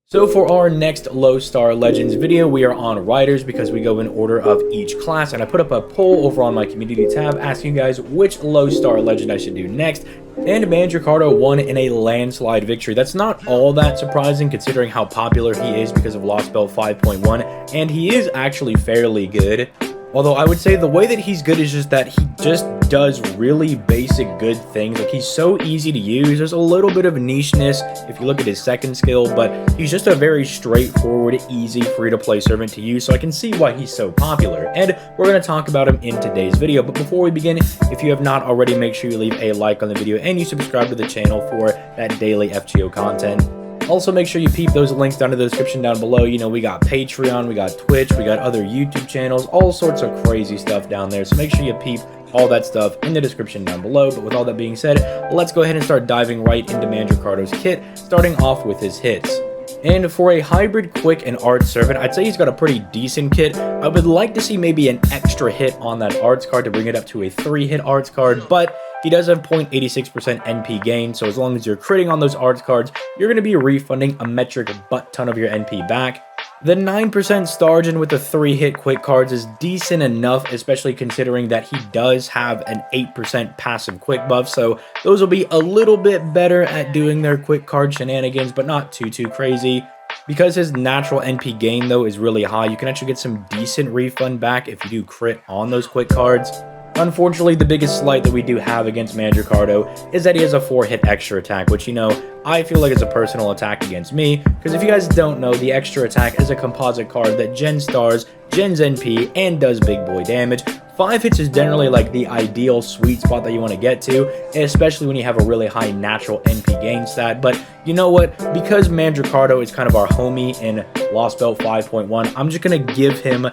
So for our next low star legends video, we are on riders because we go in order of each class, and I put up a poll over on my community tab asking you guys which low star legend I should do next, and Mandricardo won in a landslide victory. That's not all that surprising considering how popular he is because of Lost Belt 5.1, and he is actually fairly good. Although I would say the way that he's good is just that he just does really basic good things. Like, he's so easy to use. There's a little bit of nicheness if you look at his second skill, but he's just a very straightforward, easy, free-to-play servant to use, so I can see why he's so popular. And we're going to talk about him in today's video. But before we begin, if you have not already, make sure you leave a like on the video and you subscribe to the channel for that daily FGO content. Also, make sure you peep those links down in the description down below. You know, we got Patreon, we got Twitch, we got other YouTube channels, all sorts of crazy stuff down there. So make sure you peep all that stuff in the description down below. But with all that being said, let's go ahead and start diving right into Mandricardo's kit, starting off with his hits. And for a hybrid quick and art servant, I'd say he's got a pretty decent kit. I would like to see maybe an extra hit on that arts card to bring it up to a 3-hit arts card, but he does have 0.86% NP gain, so as long as you're critting on those arts cards, you're going to be refunding a metric butt ton of your NP back. The 9% Stargen with the 3-hit quick cards is decent enough, especially considering that he does have an 8% passive quick buff, so those will be a little bit better at doing their quick card shenanigans, but not too crazy. Because his natural NP gain, though, is really high, you can actually get some decent refund back if you do crit on those quick cards. Unfortunately, the biggest slight that we do have against Mandricardo is that he has a 4-hit extra attack, which, you know, I feel like is a personal attack against me, because if you guys don't know, the extra attack is a composite card that gens stars, gens NP, and does big boy damage. 5 hits is generally like the ideal sweet spot that you want to get to, especially when you have a really high natural NP gain stat. But you know what? Because Mandricardo is kind of our homie in Lost Belt 5.1, I'm just going to give him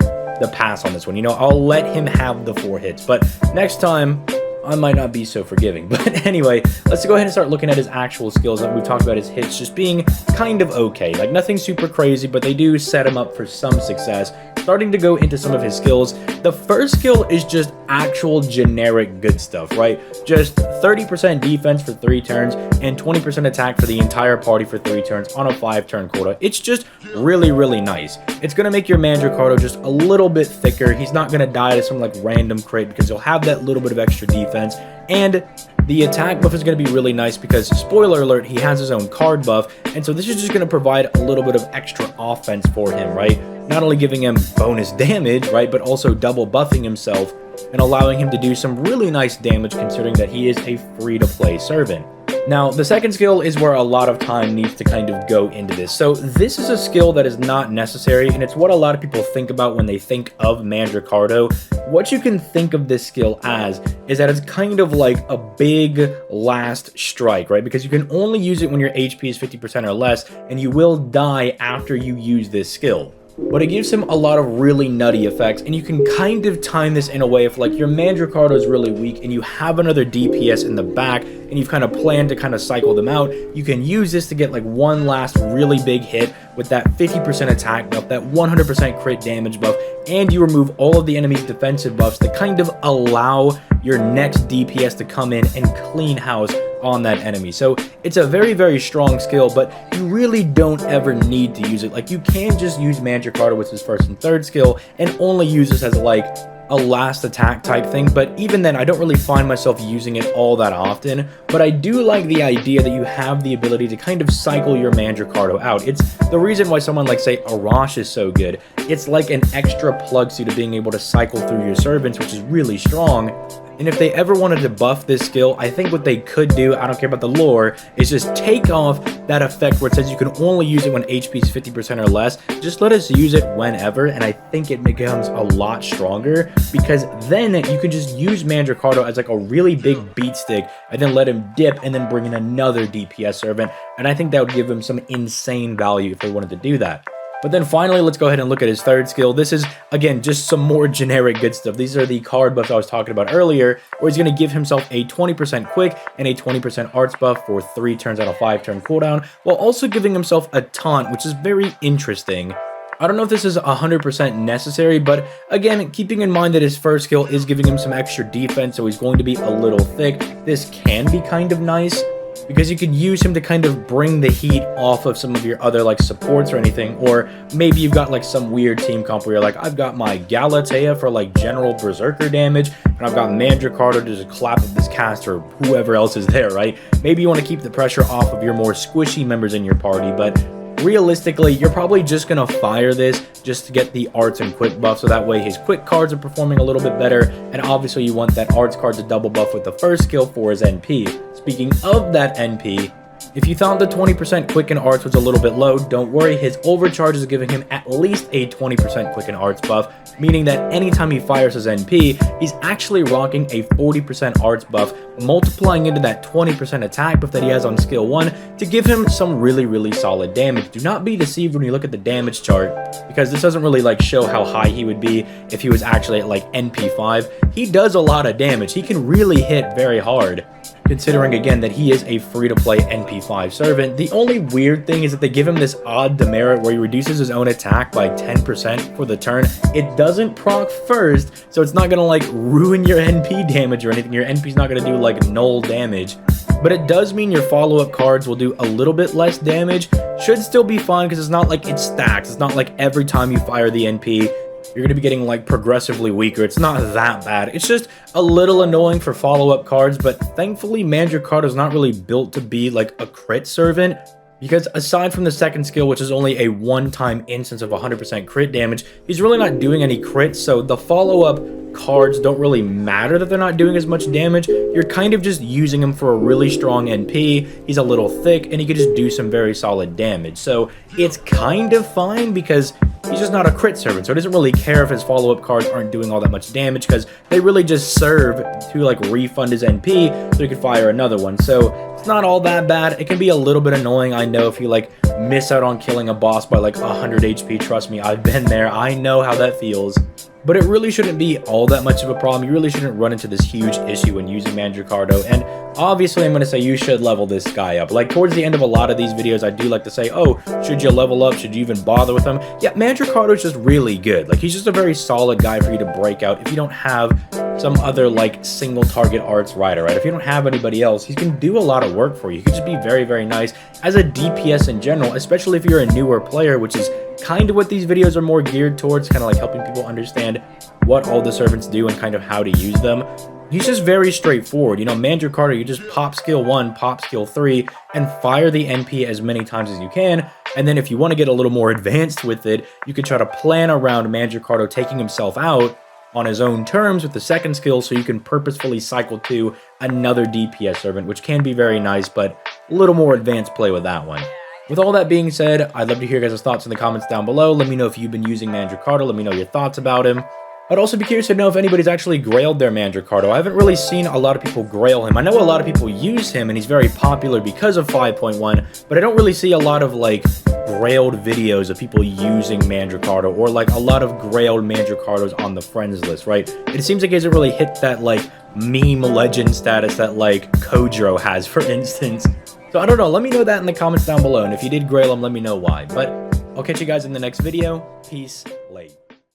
the pass on this one. You know, I'll let him have the 4 hits, but next time I might not be so forgiving. But anyway, let's go ahead and start looking at his actual skills. We've talked about his hits just being kind of okay, like nothing super crazy, but they do set him up for some success. Starting to go into some of his skills, the first skill is just actual generic good stuff, right? Just 30% defense for 3 turns and 20% attack for the entire party for 3 turns on a 5-turn quota. It's just really nice. It's going to make your Mandricardo just a little bit thicker. He's not going to die to some like random crit because he'll have that little bit of extra defense, and the attack buff is going to be really nice because, spoiler alert, he has his own card buff, and so this is just going to provide a little bit of extra offense for him, right? Not only giving him bonus damage, right, but also double buffing himself and allowing him to do some really nice damage considering that he is a free-to-play servant. Now, the second skill is where a lot of time needs to kind of go into this. So this is a skill that is not necessary, and it's what a lot of people think about when they think of Mandricardo. What you can think of this skill as is that it's kind of like a big last strike, right? Because you can only use it when your HP is 50% or less, and you will die after you use this skill. But it gives him a lot of really nutty effects, and you can kind of time this in a way if like your Mandricardo is really weak and you have another DPS in the back and you've kind of planned to kind of cycle them out, you can use this to get like one last really big hit with that 50% attack buff, that 100% crit damage buff, and you remove all of the enemy's defensive buffs to kind of allow your next DPS to come in and clean house on that enemy. So it's a very strong skill, but you really don't ever need to use it. Like, you can just use Mandricardo with his first and third skill and only use this as like a last attack type thing, but even then I don't really find myself using it all that often. But I do like the idea that you have the ability to kind of cycle your Mandricardo out. It's the reason why someone like, say, Arash is so good. It's like an extra plug suit of being able to cycle through your servants, which is really strong. And if they ever wanted to buff this skill, I think what they could do, I don't care about the lore, is just take off that effect where it says you can only use it when HP is 50% or less. Just let us use it whenever, and I think it becomes a lot stronger, because then you can just use Mandricardo as like a really big beat stick and then let him dip and then bring in another DPS servant, and I think that would give him some insane value if they wanted to do that. But then finally, let's go ahead and look at his third skill. This is, again, just some more generic good stuff. These are the card buffs I was talking about earlier, where he's going to give himself a 20% quick and a 20% arts buff for 3 turns on a 5-turn cooldown, while also giving himself a taunt, which is very interesting. I don't know if this is 100% necessary, but again, keeping in mind that his first skill is giving him some extra defense, so he's going to be a little thick, this can be kind of nice. because you could use him to kind of bring the heat off of some of your other like supports or anything. Or maybe you've got like some weird team comp where you're like, I've got my Galatea for like general berserker damage, and I've got Mandricardo to just clap up this cast or whoever else is there, right? Maybe you want to keep the pressure off of your more squishy members in your party, but realistically, you're probably just going to fire this just to get the arts and quick buff, so that way his quick cards are performing a little bit better, and obviously you want that arts card to double buff with the first skill for his NP. Speaking of that NP, if you thought the 20% quicken arts was a little bit low, don't worry, his Overcharge is giving him at least a 20% quicken arts buff, meaning that anytime he fires his NP, he's actually rocking a 40% arts buff, multiplying into that 20% attack buff that he has on skill 1 to give him some really solid damage. Do not be deceived when you look at the damage chart, because this doesn't really like show how high he would be if he was actually at like NP 5. He does a lot of damage. He can really hit very hard, considering again that he is a free-to-play NP5 servant. The only weird thing is that they give him this odd demerit where he reduces his own attack by 10% for the turn. It doesn't proc first, so it's not gonna like ruin your NP damage or anything. Your NP's not gonna do like null damage, but it does mean your follow-up cards will do a little bit less damage. Should still be fun because it's not like it stacks. It's not like every time you fire the NP you're going to be getting like progressively weaker. It's not that bad. It's just a little annoying for follow-up cards, but thankfully Mandricardo is not really built to be like a crit servant, because aside from the second skill, which is only a one-time instance of 100% crit damage, he's really not doing any crits, so the follow-up cards don't really matter that they're not doing as much damage. You're kind of just using him for a really strong NP. He's a little thick, and he could just do some very solid damage. So it's kind of fine because he's just not a crit servant, so it doesn't really care if his follow-up cards aren't doing all that much damage, because they really just serve to like refund his NP so he can fire another one. So it's not all that bad. It can be a little bit annoying, I know, if you like miss out on killing a boss by like 100 HP. Trust me, I've been there. I know how that feels. But it really shouldn't be all that much of a problem. You really shouldn't run into this huge issue when using Mandricardo. And obviously, I'm going to say you should level this guy up. Like, towards the end of a lot of these videos, I do like to say, oh, should you level up? Should you even bother with him? Yeah, Mandricardo is just really good. Like, he's just a very solid guy for you to break out if you don't have some other, like, single target arts rider, right? If you don't have anybody else, he can do a lot of work for you. He can just be very nice as a DPS in general, especially if you're a newer player, which is kind of what these videos are more geared towards, kind of like helping people understand what all the servants do and kind of how to use them. He's just very straightforward. You know, Mandricardo, you just pop skill 1, pop skill 3, and fire the NP as many times as you can. And then if you want to get a little more advanced with it, you could try to plan around Mandricardo taking himself out on his own terms with the second skill, so you can purposefully cycle to another DPS servant, which can be very nice, but a little more advanced play with that one. With all that being said, I'd love to hear your guys' thoughts in the comments down below. Let me know if you've been using Mandricardo. Let me know your thoughts about him. I'd also be curious to know if anybody's actually grailed their Mandricardo. I haven't really seen a lot of people grail him. I know a lot of people use him, and he's very popular because of 5.1, but I don't really see a lot of, like, grailed videos of people using Mandricardo, or, like, a lot of grailed Mandricardos on the friends list, right? It seems like he hasn't really hit that, like, meme legend status that, like, Kojiro has, for instance. So I don't know, let me know that in the comments down below, and if you did grail him, let me know why. But I'll catch you guys in the next video. Peace, late.